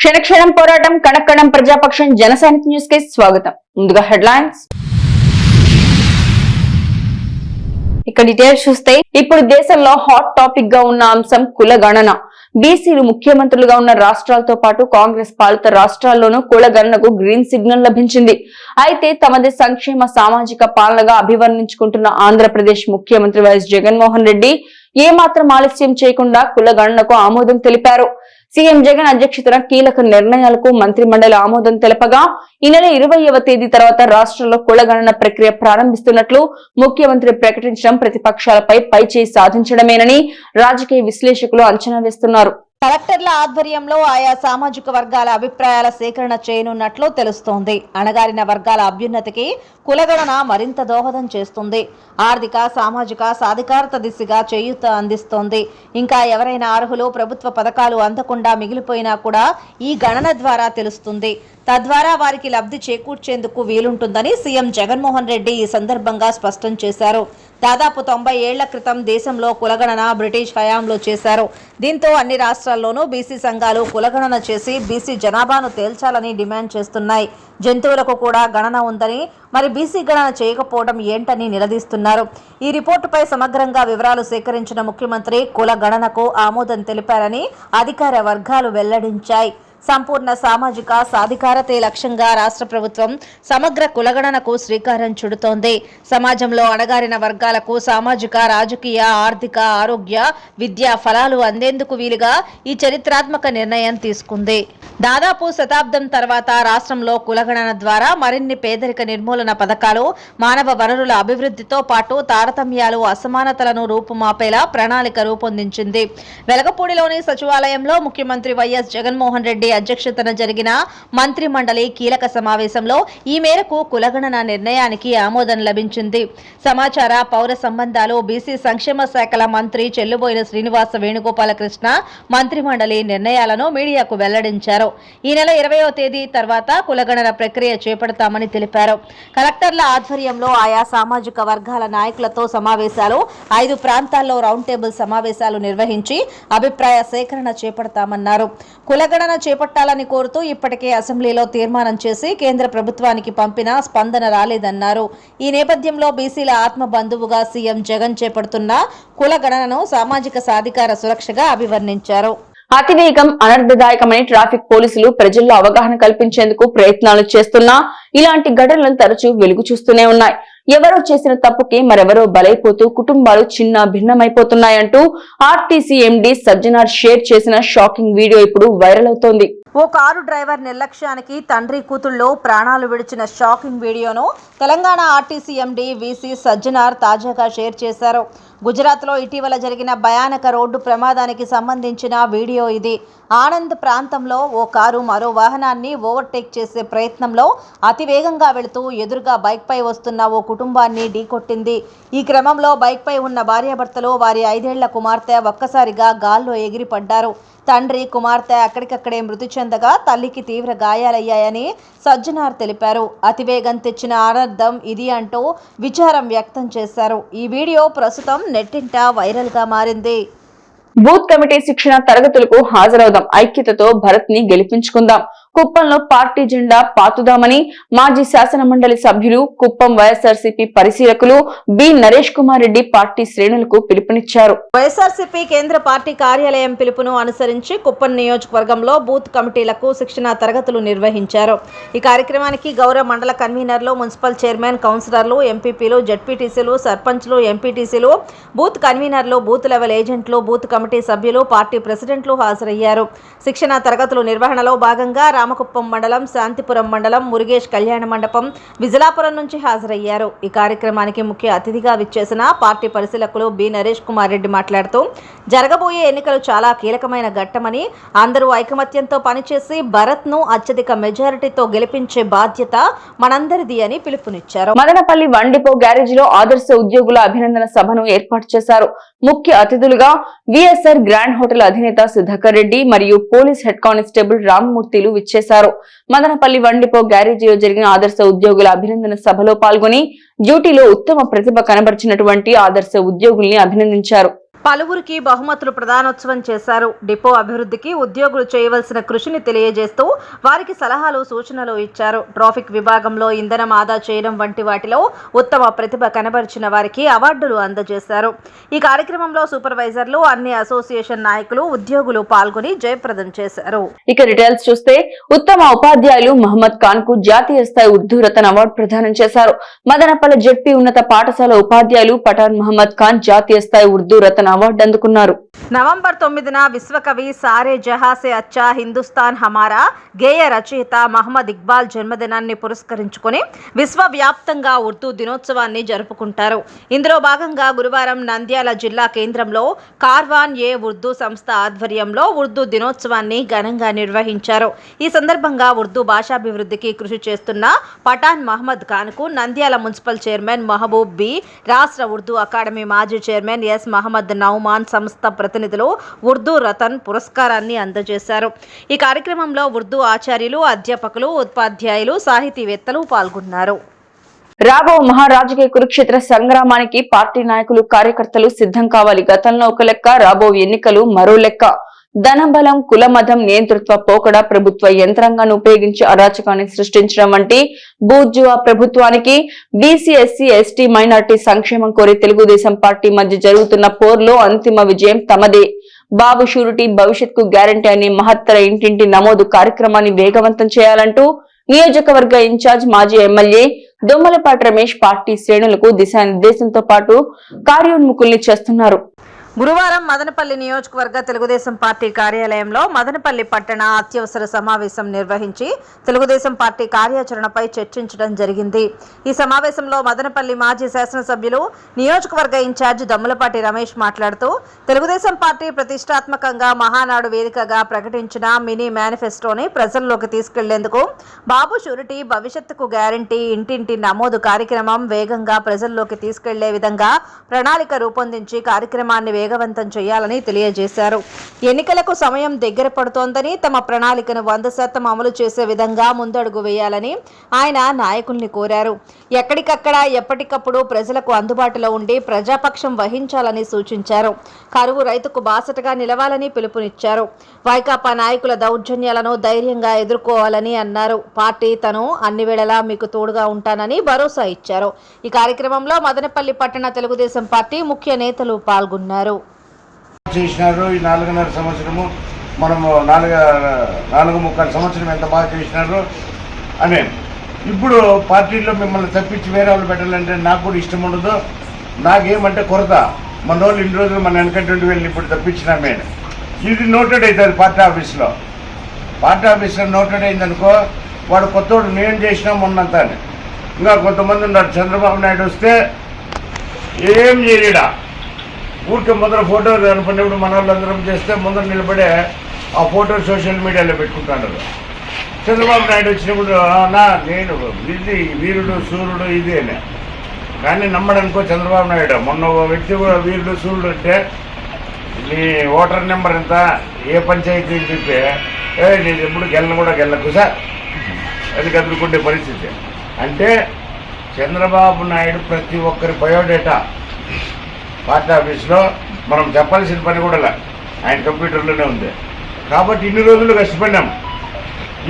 క్షణక్షణం పోరాటం కణకణం ప్రజాపక్షం జనసైనిక్ న్యూస్ కి స్వాగతం. ముందుగా హెడ్లైన్స్. ఇక డీటెయిల్స్ చూస్తే ఇప్పుడు దేశంలో హాట్ టాపిక్ గా ఉన్న అంశం కులగణన. బీసీలు ముఖ్యమంత్రులుగా ఉన్న రాష్ట్రాలతో పాటు కాంగ్రెస్ పాలిత రాష్ట్రాల్లోనూ కులగణనకు గ్రీన్ సిగ్నల్ లభించింది. అయితే తమది సంక్షేమ సామాజిక పాలనగా అభివర్ణించుకుంటున్న ఆంధ్రప్రదేశ్ ముఖ్యమంత్రి వైఎస్ జగన్మోహన్ రెడ్డి ఏమాత్రం ఆలస్యం చేయకుండా కులగణనకు ఆమోదం తెలిపారు. సీఎం జగన్ అధ్యక్షతన కీలక నిర్ణయాలకు మంత్రి మండలి ఆమోదం తెలపగా ఈ నెల 20వ తేదీ తర్వాత రాష్ట్రంలో కులగణన ప్రక్రియ ప్రారంభిస్తున్నట్లు ముఖ్యమంత్రి ప్రకటించడం ప్రతిపక్షాలపై పైచేయి సాధించడమేనని రాజకీయ విశ్లేషకులు అంచనా వేస్తున్నారు. కలెక్టర్ల ఆధ్వర్యంలో ఆయా సామాజిక వర్గాల అభిప్రాయాల సేకరణ చేయనున్నట్లు తెలుస్తోంది. అణగారిన వర్గాల అభ్యున్నతికి కులగణన మరింత దోహదం చేస్తుంది. ఆర్థిక సామాజిక సాధికారత దిశగా చేయూత అందిస్తోంది. ఇంకా ఎవరైనా అర్హులు ప్రభుత్వ పథకాలు అందకుండా మిగిలిపోయినా కూడా ఈ గణన ద్వారా తెలుస్తుంది. తద్వారా వారికి లబ్ధి చేకూర్చేందుకు వీలుంటుందని సీఎం జగన్మోహన్ రెడ్డి ఈ సందర్భంగా స్పష్టం చేశారు. దాదాపు 90 ఏళ్ల క్రితం దేశంలో కులగణన బ్రిటిష్ హయాంలో చేశారు. దీంతో అన్ని రాష్ట్రాల్లోనూ బీసీ సంఘాలు కులగణన చేసి బీసీ జనాభాను తేల్చాలని డిమాండ్ చేస్తున్నాయి. జంతువులకు కూడా గణన ఉందని, మరి బీసీ గణన చేయకపోవడం ఏంటని నిలదీస్తున్నారు. ఈ రిపోర్టుపై సమగ్రంగా వివరాలు సేకరించిన ముఖ్యమంత్రి కుల గణనకు ఆమోదం తెలిపారని అధికార వర్గాలు వెల్లడించాయి. సంపూర్ణ సామాజిక సాధికారతే లక్ష్యంగా రాష్ట్ర ప్రభుత్వం సమగ్ర కులగణనకు శ్రీకారం చుడుతోంది. సమాజంలో అణగారిన వర్గాలకు సామాజిక, రాజకీయ, ఆర్థిక, ఆరోగ్య, విద్యా ఫలాలు అందేందుకు వీలుగా ఈ చరిత్రాత్మక నిర్ణయం తీసుకుంది. దాదాపు శతాబ్దం తర్వాత రాష్ట్రంలో కులగణన ద్వారా మరిన్ని పేదరిక నిర్మూలన పథకాలు, మానవ వనరుల అభివృద్ధితో పాటు తారతమ్యాలు, అసమానతలను రూపుమాపేలా ప్రణాళిక రూపొందించింది. వెలగపూడిలోని సచివాలయంలో ముఖ్యమంత్రి వైఎస్ జగన్మోహన్ రెడ్డి అధ్యక్షతన జరిగిన మంత్రి మండలి కీలక సమావేశంలో ఈ మేరకు కులగణన నిర్ణయానికి ఆమోదం లభించింది. సమాచార, పౌర సంబంధాలు, బీసీ సంక్షేమ శాఖల మంత్రి చెల్లుబోయిన శ్రీనివాస వేణుగోపాలకృష్ణ మంత్రి మండలి నిర్ణయాలను మీడియాకు వెల్లడించారు. ఈ నెల 20వ తేదీ తర్వాత కులగణన ప్రక్రియ చేపడతామని తెలిపారు. కలెక్టర్ల ఆధ్వర్యంలో ఆయా సామాజిక వర్గాల నాయకులతో సమావేశాలు, 5 ప్రాంతాల్లో రౌండ్ టేబుల్ సమావేశాలు నిర్వహించి అభిప్రాయ సేకరణ చేపడతామన్నారు. కులగణన చేపట్టాలని కోరుతూ ఇప్పటికే అసెంబ్లీలో తీర్మానం చేసి కేంద్ర ప్రభుత్వానికి పంపినా స్పందన రాలేదన్నారు. ఈ నేపథ్యంలో బీసీల ఆత్మ బంధువుగా సీఎం జగన్ చేపడుతున్న కులగణనను సామాజిక సాధికార సురక్షగా అభివర్ణించారు. అతివేగం అనర్థదాయకమని ట్రాఫిక్ పోలీసులు ప్రజల్లో అవగాహన కల్పించేందుకు ప్రయత్నాలు చేస్తున్నా ఇలాంటి ఘటనలు తరచూ వెలుగు చూస్తూనే ఉన్నాయి. ఎవరో చేసిన తప్పుకి మరెవరో బలైపోతూ కుటుంబాలు చిన్న భిన్నమైపోతున్నాయంటూ ఆర్టీసీ ఎండీ సజ్జనార్ షేర్ చేసిన షాకింగ్ వీడియో ఇప్పుడు వైరల్ అవుతోంది. ఓ కారు డ్రైవర్ నిర్లక్ష్యానికి తండ్రి కూతుళ్లు ప్రాణాలు విడిచిన షాకింగ్ వీడియోను Telangana RTC MD VC Sajjanar తాజాగా షేర్ చేశారు. గుజరాత్లో ఇటీవల జరిగిన భయానక రోడ్డు ప్రమాదానికి సంబంధించిన వీడియో ఇది. ఆనంద్ ప్రాంతంలో ఓ కారు మరో వాహనాన్ని ఓవర్టేక్ చేసే ప్రయత్నంలో అతివేగంగా వెళుతూ ఎదురుగా బైక్పై వస్తున్న ఓ కుటుంబాన్ని ఢీకొట్టింది. ఈ క్రమంలో బైక్పై ఉన్న భార్యాభర్తలు, వారి 5 ఏళ్ల కుమార్తె ఒక్కసారిగా గాల్లో ఎగిరిపడ్డారు. తండ్రి, కుమార్తె అక్కడికక్కడే మృతి చెందగా తల్లికి తీవ్ర గాయాలయ్యాయని సజ్జనార్ తెలిపారు. అతివేగం తెచ్చిన అనర్థం ఇది అంటూ విచారం వ్యక్తం చేశారు. ఈ వీడియో ప్రస్తుతం నెట్టింట వైరల్ గా మారింది. బూత్ కమిటీ శిక్షణ తరగతులకు హాజరవుదాం, ఐక్యతతో భరత్ ని గెలిపించుకుందాం, కుప్పంలో పార్టీ జెండా పాతుదామని మాజీ శాసన మండలి సభ్యులు, కుప్పం వైఎస్ఆర్సీపీ పరిశీలకులు బి నరేష్ కుమార్ రెడ్డి పార్టీ శ్రేణులకు పిలుపునిచ్చారు. వైఎస్ఆర్సీపీ కేంద్ర పార్టీ కార్యాలయం పిలుపును అనుసరించి కుప్పం నియోజకవర్గంలో బూత్ కమిటీలకు శిక్షణ తరగతులు నిర్వహించారు. ఈ కార్యక్రమానికి గౌరవ మండల కన్వీనర్లు, మున్సిపల్ చైర్మన్, కౌన్సిలర్లు, ఎంపీపీలు, జడ్పీటీసీలు, సర్పంచ్లు, ఎంపీటీసీలు, బూత్ కన్వీనర్లు, బూత్ లెవెల్ ఏజెంట్లు, బూత్ కమిటీ సభ్యులు, పార్టీ ప్రెసిడెంట్లు హాజరయ్యారు. శిక్షణ తరగతుల నిర్వహణలో భాగంగా రామకుప్పం మండలం, శాంతిపురం మండలం, మురుగేష్ కళ్యాణ మండపం, విజలాపురం నుంచి హాజరయ్యారు. ఈ కార్యక్రమానికి ముఖ్య అతిథిగా విచ్చేసిన పార్టీ పరిశీలకులు బి నరేష్ కుమార్ రెడ్డి మాట్లాడుతూ జరగబోయే ఎన్నికలు చాలా కీలకమైన ఘట్టమని, అందరూ ఐకమత్యంతో పనిచేసి భరత్ ను అత్యధిక మెజారిటీతో గెలిపించే బాధ్యత మనందరిది అని పిలుపునిచ్చారు. మదనపల్లి వండిపో గ్యారేజీలో ఆదర్శ ఉద్యోగుల అభినందన సభను ఏర్పాటు చేశారు. ముఖ్య అతిథులుగా విఎస్ఆర్ గ్రాండ్ హోటల్ అధినేత సుధాకర్ రెడ్డి మరియు పోలీస్ హెడ్ కానిస్టేబుల్ రామ్మూర్తిలు విచ్చేశారు. మదనపల్లి వండిపో గ్యారేజీలో జరిగిన ఆదర్శ ఉద్యోగుల అభినందన సభలో పాల్గొని డ్యూటీలో ఉత్తమ ప్రతిభ కనబరిచినటువంటి ఆదర్శ ఉద్యోగుల్ని అభినందించారు. పలువురికి బహుమతులు ప్రదానోత్సవం చేశారు. డిపో అభివృద్ధికి ఉద్యోగులు చేయవలసిన కృషిని తెలియజేస్తూ వారికి సలహాలు సూచనలు ఇచ్చారు. ట్రాఫిక్ విభాగంలో ఇంధనం ఆదా చేయడం వంటి వాటిలో ఉత్తమ ప్రతిభ కనబరిచిన వారికి అవార్డులు అందజేశారు. ఈ కార్యక్రమంలో సూపర్వైజర్లు, అన్ని అసోసియేషన్ నాయకులు, ఉద్యోగులు పాల్గొని జయప్రదం చేశారు. ఇక డీటెయిల్స్ చూస్తే ఉత్తమ ఉపాధ్యాయులు మహమ్మద్ ఖాన్ కు జాతీయ స్థాయి ఉర్దూ రతన్ అవార్డు ప్రదానం చేశారు. మదనపల్లి జెడ్పీ ఉన్నత పాఠశాల ఉపాధ్యాయులు పఠాన్ మహమ్మద్ ఖాన్ జాతీయ స్థాయి ఉర్దూ రతన్ అవార్డు అందుకున్నారు. నవంబర్ 9న విశ్వకవి సారే జహాసే అచ్చా హిందుస్థాన్ హమారా గేయ రచయిత మహమ్మద్ ఇక్బాల్ జన్మదినాన్ని పురస్కరించుకుని విశ్వవ్యాప్తంగా ఉర్దూ దినోత్సవాన్ని జరుపుకుంటారు. ఇందులో భాగంగా గురువారం నంద్యాల జిల్లా కేంద్రంలో కార్వాన్ ఏ ఉర్దూ సంస్థ ఆధ్వర్యంలో ఉర్దూ దినోత్సవాన్ని ఘనంగా నిర్వహించారు. ఈ సందర్భంగా ఉర్దూ భాషాభివృద్ధికి కృషి చేస్తున్న పఠాన్ మహమ్మద్ ఖాన్ కు నంద్యాల మున్సిపల్ చైర్మన్ మహబూబ్ బి, రాష్ట్ర ఉర్దూ అకాడమీ మాజీ చైర్మన్ ఎస్ మహమ్మద్ నౌమాన్ సంస్థ ప్రతినిధులు ఉర్దూ రతన్ పురస్కారాన్ని అందజేశారు. ఈ కార్యక్రమంలో ఉర్దూ ఆచార్యులు, అధ్యాపకులు, ఉపాధ్యాయులు, సాహితీవేత్తలు పాల్గొన్నారు. రాబో మహారాజకీయ కురుక్షేత్ర సంగ్రామానికి పార్టీ నాయకులు, కార్యకర్తలు సిద్ధం కావాలి. గతంలో ఒక లెక్క, రాబో ఎన్నికలు మరో లెక్క. ధనబలం, కులమతం, నియంతృత్వ పోకడ ప్రభుత్వ యంత్రాంగాన్ని ఉపయోగించి అరాచకాన్ని సృష్టించడం వంటి బూర్జువా ప్రభుత్వానికి బీసీ, ఎస్సీ, ఎస్టీ, మైనార్టీ సంక్షేమం కోరి తెలుగుదేశం పార్టీ మధ్య జరుగుతున్న పోర్లో అంతిమ విజయం తమదే. బాబు షూరిటీ భవిష్యత్కు గ్యారంటీ అనే మహత్తర ఇంటింటి నమోదు కార్యక్రమాన్ని వేగవంతం చేయాలంటూ నియోజకవర్గ ఇన్ఛార్జ్ మాజీ ఎమ్మెల్యే దొమ్మలపాటి రమేష్ పార్టీ శ్రేణులకు దిశానిర్దేశంతో పాటు కార్యోన్ముఖుల్ని చేస్తున్నారు. గురువారం మదనపల్లి నియోజకవర్గ తెలుగుదేశం పార్టీ కార్యాలయంలో మదనపల్లి పట్టణ అత్యవసర సమావేశం నిర్వహించి తెలుగుదేశం పార్టీ కార్యాచరణపై చర్చించడం జరిగింది. ఈ సమావేశంలో మదనపల్లి మాజీ శాసనసభ్యులు, నియోజకవర్గ ఇన్ఛార్జ్ దమ్ములపాటి రమేష్ మాట్లాడుతూ తెలుగుదేశం పార్టీ ప్రతిష్టాత్మకంగా మహానాడు వేదికగా ప్రకటించిన మినీ మేనిఫెస్టోని ప్రజల్లోకి తీసుకెళ్లేందుకు బాబు షూరిటీ భవిష్యత్తుకు గ్యారంటీ ఇంటింటి నమోదు కార్యక్రమం వేగంగా ప్రజల్లోకి తీసుకెళ్లే విధంగా ప్రణాళిక రూపొందించి కార్యక్రమాన్ని వేగవంతం చేయాలని తెలియజేశారు. ఎన్నికలకు సమయం దగ్గర పడుతోందని, తమ ప్రణాళికను 100% అమలు చేసే విధంగా ముందడుగు వేయాలని ఆయన నాయకుల్ని కోరారు. ఎక్కడికక్కడ ఎప్పటికప్పుడు ప్రజలకు అందుబాటులో ఉండి ప్రజాపక్షం వహించాలని సూచించారు. కరువు రైతుకు బాసటగా నిలవాలని పిలుపునిచ్చారు. వైకాపా నాయకుల దౌర్జన్యాలను ధైర్యంగా ఎదుర్కోవాలని అన్నారు. పార్టీ తను అన్ని వేళలా మీకు తోడుగా ఉంటానని భరోసా ఇచ్చారు. ఈ కార్యక్రమంలో మదనపల్లి పట్టణ తెలుగుదేశం పార్టీ ముఖ్య నేతలు పాల్గొన్నారు. చేసినారు ఈ 4.5 సంవత్సరము, మనము 4.25 సంవత్సరం ఎంత బాగా చేసినారు అని. ఇప్పుడు పార్టీలో మిమ్మల్ని తప్పించి వేరే వాళ్ళు పెట్టాలంటే నాకు కూడా ఇష్టం ఉండదు. నాకేమంటే కొరత, మన వాళ్ళు ఇన్ని రోజులు మన వెనకటువంటి వెళ్ళి ఇప్పుడు తప్పించినామే. ఇది నోటెడ్ అవుతుంది పార్టీ ఆఫీస్లో. పార్టీ ఆఫీస్లో నోటెడ్ అయిందనుకో, వాడు కొత్తోడు నేను చేసినా మొన్నంతా అని. ఇంకా కొంతమంది ఉన్నారు, చంద్రబాబు నాయుడు వస్తే ఏం చేయలేడా, ఊరికే ముందర ఫోటో కనపడినప్పుడు మన వాళ్ళందరం చేస్తే ముందర నిలబడే ఆ ఫోటో సోషల్ మీడియాలో పెట్టుకుంటున్నారు. చంద్రబాబు నాయుడు వచ్చినప్పుడు నేను ఇది వీరుడు సూర్యుడు ఇది అని. కానీ నమ్మడనుకో చంద్రబాబు నాయుడు. మొన్న వ్యక్తి కూడా వీరుడు సూర్యుడు అంటే నీ ఓటర్ నెంబర్ ఎంత, ఏ పంచాయతీ అని చెప్పి నేను ఎప్పుడు గెలకు సార్ అది కదులుకుంటే పరిస్థితి. అంటే చంద్రబాబు నాయుడు ప్రతి ఒక్కరి బయోడేటా పార్టీ ఆఫీస్లో మనం చెప్పాల్సిన పని కూడా ఆయన కంప్యూటర్లోనే ఉంది. కాబట్టి ఇన్ని రోజులు కష్టపడినాం.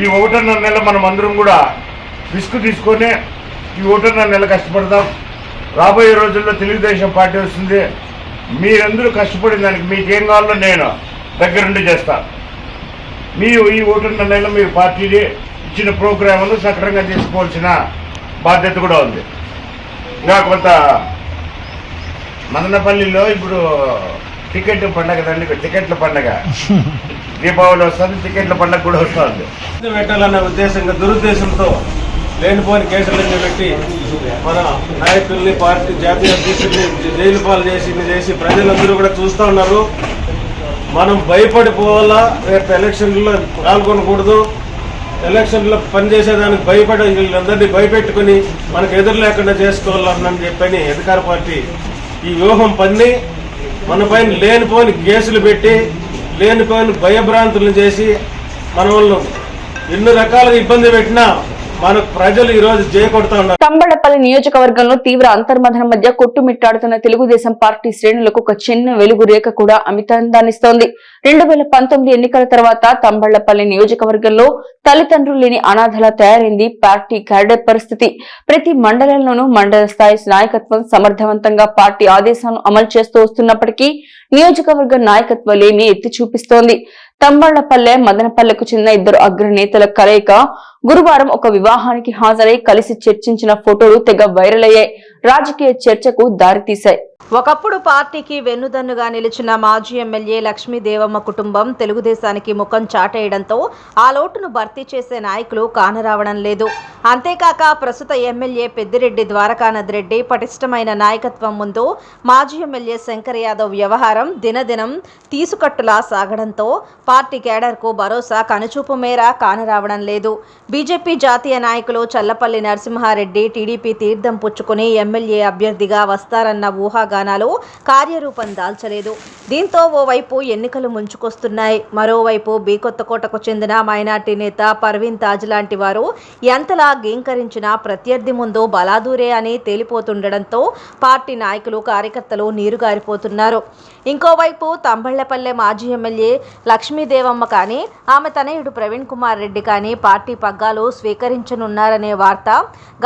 ఈ 1.5 నెల మనం అందరం కూడా రిస్క్ తీసుకొని ఈ 1.5 నెల కష్టపడదాం. రాబోయే రోజుల్లో తెలుగుదేశం పార్టీ వస్తుంది. మీరందరూ కష్టపడిన దానికి మీకేం కావాలో నేను దగ్గరుండి చేస్తాను. మీరు ఈ 1.5 నెల మీరు పార్టీని ఇచ్చిన ప్రోగ్రాములు సక్రమంగా చేసుకోవాల్సిన బాధ్యత కూడా ఉంది. ఇంకా కొంత మదనపల్లిలో ఇప్పుడు టికెట్ పండగ కదండి, టికెట్ల పండగ. దీపావళి వస్తుంది, టికెట్ల పండగ కూడా వస్తుంది. పెట్టాలన్న ఉద్దేశంగా దురుద్దేశంతో లేనిపోని కేసులన్నీ పెట్టి మన నాయకుల్ని, పార్టీ జాతీయ అధ్యక్షుల్ని జైలు పాలు చేసి ప్రజలందరూ కూడా చూస్తూ ఉన్నారు. మనం భయపడిపోవాలా, రేపు ఎలక్షన్లో పాల్గొనకూడదు. ఎలక్షన్లో పనిచేసేదానికి భయపడి వీళ్ళందరినీ భయపెట్టుకుని మనకు ఎదురు లేకుండా చేసుకోవాలని చెప్పని అధికార పార్టీ ఈ వ్యూహం పన్ని మన పైన లేనిపోని కేసులు పెట్టి లేనిపోని భయభ్రాంతులను చేసి మన వాళ్ళు ఎన్ని రకాలుగా ఇబ్బంది పెట్టినా మన ప్రజలు ఈ రోజు జయ కొడతా ఉన్నారు. తంబళ్లపల్లి నియోజకవర్గంలో తీవ్ర అంతర్మథనం మధ్య కొట్టుమిట్టాడుతున్న తెలుగుదేశం పార్టీ శ్రేణులకు ఒక చిన్న వెలుగు రేఖ కూడా అమితాందాన్నిస్తోంది. 2019 ఎన్నికల తర్వాత తంబళ్లపల్లి నియోజకవర్గంలో తల్లిదండ్రులు లేని అనాథలా తయారైంది పార్టీ క్యాడర్ పరిస్థితి. ప్రతి మండలంలోనూ మండల స్థాయి నాయకత్వం సమర్థవంతంగా పార్టీ ఆదేశాలను అమలు చేస్తూ వస్తున్నప్పటికీ నియోజకవర్గ నాయకత్వాలేమి ఎత్తి చూపిస్తోంది. తంబళ్లపల్లె మదనపల్లెకు చెందిన ఇద్దరు అగ్రనేతల కలయిక గురువారం ఒక వివాహానికి హాజరై కలిసి చర్చించిన ఫోటోలు తెగ వైరల్ అయ్యాయి. రాజకీయ చర్చకు దారితీశాయి. ఒకప్పుడు పార్టీకి వెన్నుదన్నుగా నిలిచిన మాజీ ఎమ్మెల్యే లక్ష్మీదేవమ్మ కుటుంబం తెలుగుదేశానికి ముఖం చాటేయడంతో ఆ లోటును భర్తీ చేసే నాయకులు కానరావడం లేదు. అంతేకాక ప్రస్తుత ఎమ్మెల్యే పెద్దిరెడ్డి ద్వారకానాథ్ రెడ్డి పటిష్టమైన నాయకత్వం ముందు మాజీ ఎమ్మెల్యే శంకర్ యాదవ్ వ్యవహారం దినదినం తీసుకట్టులా సాగడంతో పార్టీ కేడర్కు భరోసా కనుచూపు మేర కానరావడం లేదు. బీజేపీ జాతీయ నాయకులు చల్లపల్లి నరసింహారెడ్డి టీడీపీ తీర్థం పుచ్చుకుని ఎమ్మెల్యే అభ్యర్థిగా వస్తారన్న ఊహాగానాలు కార్యరూపం దాల్చలేదు. దీంతో ఓవైపు ఎన్నికలు ముంచుకొస్తున్నాయి. మరోవైపు కొత్తకోటకు చెందిన మైనార్టీ నేత పర్వీన్ తాజ్ లాంటి వారు ఎంతలా గీంకరించినా ప్రత్యర్థి ముందు బలాదూరే అని తేలిపోతుండడంతో పార్టీ నాయకులు కార్యకర్తలు నీరుగారిపోతున్నారు. ఇంకోవైపు తంబళ్లపల్లె మాజీ ఎమ్మెల్యే లక్ష్మీదేవమ్మ కానీ ఆమె తనయుడు ప్రవీణ్ కుమార్ రెడ్డి కానీ పార్టీ పగ్గాలు స్వీకరించనున్నారనే వార్త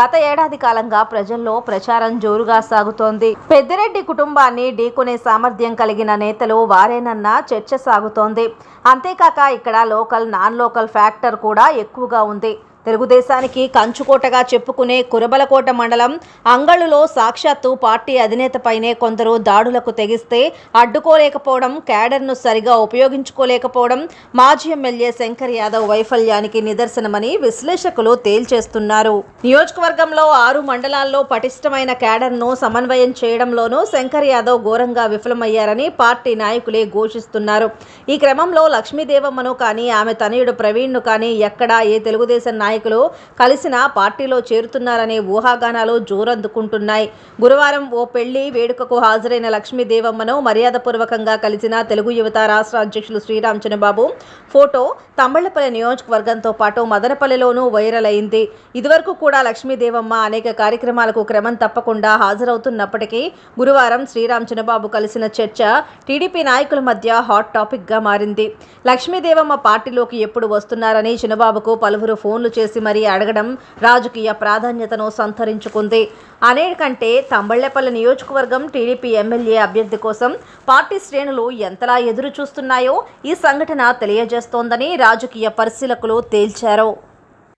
గత ఏడాది కాలంగా ప్రజల్లో ప్రచారం జోరుగా సాగుతోంది. పెద్దిరెడ్డి కుటుంబాన్ని ఢీకొనే సామర్థ్యం కలిగిన నేతలు వారేనన్న చర్చ సాగుతోంది. అంతేకాక ఇక్కడ లోకల్ నాన్ లోకల్ ఫ్యాక్టర్ కూడా ఎక్కువగా ఉంది. తెలుగుదేశానికి కంచుకోటగా చెప్పుకునే కురబలకోట మండలం అంగళులో సాక్షాత్తు పార్టీ అధినేతపైనే కొందరు దాడులకు తెగిస్తే అడ్డుకోలేకపోవడం, క్యాడర్ను సరిగా ఉపయోగించుకోలేకపోవడం మాజీ ఎమ్మెల్యే శంకర్ యాదవ్ వైఫల్యానికి నిదర్శనమని విశ్లేషకులు తేల్చేస్తున్నారు. నియోజకవర్గంలో 6 మండలాల్లో పటిష్టమైన క్యాడర్ను సమన్వయం చేయడంలోనూ శంకర్ యాదవ్ ఘోరంగా విఫలమయ్యారని పార్టీ నాయకులే ఘోషిస్తున్నారు. ఈ క్రమంలో లక్ష్మీదేవమ్మను కానీ ఆమె తనయుడు ప్రవీణ్ను కానీ ఎక్కడా ఏ తెలుగుదేశం నాయకులు కలిసిన పార్టీలో చేరుతున్నారనే ఊహాగానాలు జోరందుకుంటున్నాయి. గురువారం ఓ పెళ్లి వేడుకకు హాజరైన లక్ష్మీదేవమ్మను మర్యాదపూర్వకంగా కలిసిన తెలుగు యువత రాష్ట్ర అధ్యక్షులు శ్రీరామ్ చంద్రబాబు ఫోటో తంబళ్లపల్లి నియోజకవర్గంతో పాటు మదనపల్లిలోనూ వైరల్ అయింది. ఇదివరకు కూడా లక్ష్మీదేవమ్మ అనేక కార్యక్రమాలకు క్రమం తప్పకుండా హాజరవుతున్నప్పటికీ గురువారం శ్రీరామ్ చంద్రబాబు కలిసిన చర్చ టీడీపీ నాయకుల మధ్య హాట్ టాపిక్ గా మారింది. లక్ష్మీదేవమ్మ పార్టీలోకి ఎప్పుడు వస్తున్నారని చంద్రబాబుకు పలువురు ఫోన్లు చేసి మరీ అడగడం రాజకీయ ప్రాధాన్యతను సంతరించుకుంది. అనేకంటే తంబళ్లపల్లి నియోజకవర్గం టీడీపీ ఎమ్మెల్యే అభ్యర్థి కోసం పార్టీ శ్రేణులు ఎంతలా ఎదురు చూస్తున్నాయో ఈ సంఘటన తెలియజేస్తోందని రాజకీయ పరిశీలకులు తేల్చారు.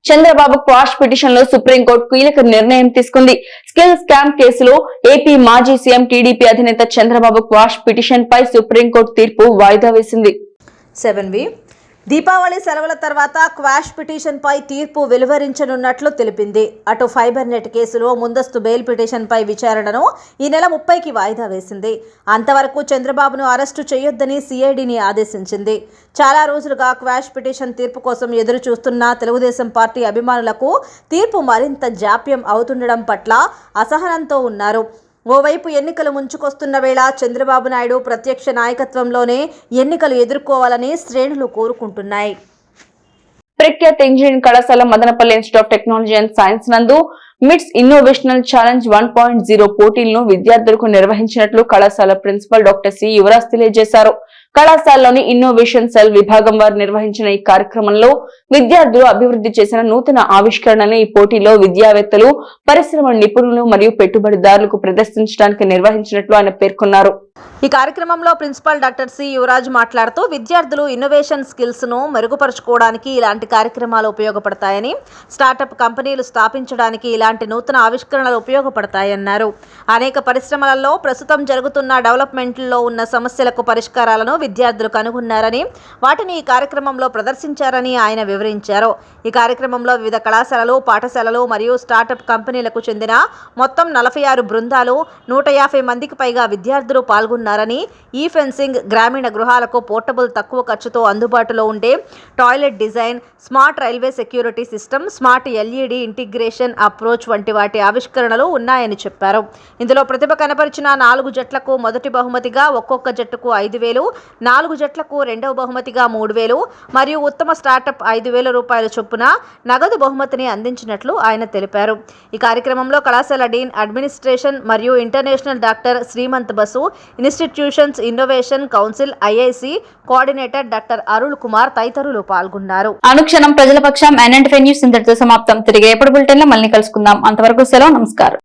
చంద్రబాబు క్వాష్ పిటిషన్ లో సుప్రీంకోర్టు కీలక నిర్ణయం తీసుకుంది. స్కిల్ స్కామ్ కేసులో ఏపీ మాజీ సీఎం టీడీపీ అధినేత చంద్రబాబు క్వాష్ పిటిషన్ పై సుప్రీంకోర్టు తీర్పు వాయిదా వేసింది. 7వి దీపావళి సెలవుల తర్వాత క్వాష్ పిటిషన్పై తీర్పు వెలువరించనున్నట్లు తెలిపింది. అటు ఫైబర్ నెట్ కేసులో ముందస్తు బెయిల్ పిటిషన్పై విచారణను ఈ నెల 30కి వాయిదా వేసింది. అంతవరకు చంద్రబాబును అరెస్టు చేయొద్దని సిఐడిని ఆదేశించింది. చాలా రోజులుగా క్వాష్ పిటిషన్ తీర్పు కోసం ఎదురు చూస్తున్న తెలుగుదేశం పార్టీ అభిమానులకు తీర్పు మరింత జాప్యం అవుతుండడం పట్ల అసహనంతో ఉన్నారు. ఓవైపు ఎన్నికలు ముంచుకొస్తున్న వేళ చంద్రబాబు నాయుడు ప్రత్యక్ష నాయకత్వంలోనే ఎన్నికలు ఎదుర్కోవాలని శ్రేణులు కోరుకుంటున్నాయి. ప్రఖ్యాత ఇంజనీరింగ్ కళాశాల Madanapalle institute of technology and science నందు మిట్స్ ఇన్నోవేషనల్ ఛాలెంజ్ 1.0 పోటీలను విద్యార్థులకు నిర్వహించినట్లు కళాశాల ప్రిన్సిపల్ డాక్టర్ సి యువరాజ్ తెలియజేశారు. కళాశాలలోని ఇన్నోవేషన్ సెల్ విభాగం వారు నిర్వహించిన ఈ కార్యక్రమంలో విద్యార్థులు అభివృద్ధి చేసిన నూతన ఆవిష్కరణలను ఈ పోటీలో విద్యావేత్తలు, పరిశ్రమ నిపుణులు మరియు పెట్టుబడిదారులకు ప్రదర్శించడానికి నిర్వహించినట్లు ఆయన పేర్కొన్నారు. ఈ కార్యక్రమంలో ప్రిన్సిపల్ డాక్టర్ సి యువరాజ్ మాట్లాడుతూ విద్యార్థులు ఇన్నోవేషన్ స్కిల్స్ ను మెరుగుపరుచుకోవడానికి ఇలాంటి కార్యక్రమాలు ఉపయోగపడతాయని, స్టార్టప్ కంపెనీలు స్థాపించడానికి ఇలాంటి నూతన ఆవిష్కరణలు ఉపయోగపడతాయన్నారు. అనేక పరిశ్రమలలో ప్రస్తుతం జరుగుతున్న డెవలప్మెంట్లో ఉన్న సమస్యలకు పరిష్కారాలను విద్యార్థులు కనుగొన్నారని, వాటిని ఈ కార్యక్రమంలో ప్రదర్శించారని ఆయన వివరించారు. ఈ కార్యక్రమంలో వివిధ కళాశాలలు, పాఠశాలలు మరియు స్టార్టప్ కంపెనీలకు చెందిన మొత్తం 46 బృందాలు, 150 మందికి పైగా విద్యార్థులు పాల్గొన్నారు. పాల్గొన్నారని ఈ ఫెన్సింగ్ గ్రామీణ గృహాలకు పోర్టబుల్ తక్కువ ఖర్చుతో అందుబాటులో ఉండే toilet design, smart railway security system, smart LED integration approach వంటి వాటి ఆవిష్కరణలు ఉన్నాయని చెప్పారు. ఇందులో ప్రతిభ కనపరిచిన 4 జట్లకు మొదటి బహుమతిగా ఒక్కొక్క జట్టుకు 5,000, 4 జట్లకు రెండవ బహుమతిగా 3,000 మరియు ఉత్తమ స్టార్టప్ 5,000 రూపాయల చొప్పున నగదు బహుమతిని అందించినట్లు ఆయన తెలిపారు. ఈ కార్యక్రమంలో కళాశాల డీన్, అడ్మినిస్ట్రేషన్ మరియు international doctor Srimanth Basu, institutions innovation council IIC coordinator doctor Arul Kumar తదితరులు పాల్గొన్నారు. అనుక్షణం ప్రజల పక్షం NN న్యూస్ ఇంతటితో సమాప్తం. తిరిగి ఎప్పుడు బులెటిన్ లో మళ్ళీ కలుసుకుందాం. అంతవరకు సెలవు, నమస్కారం.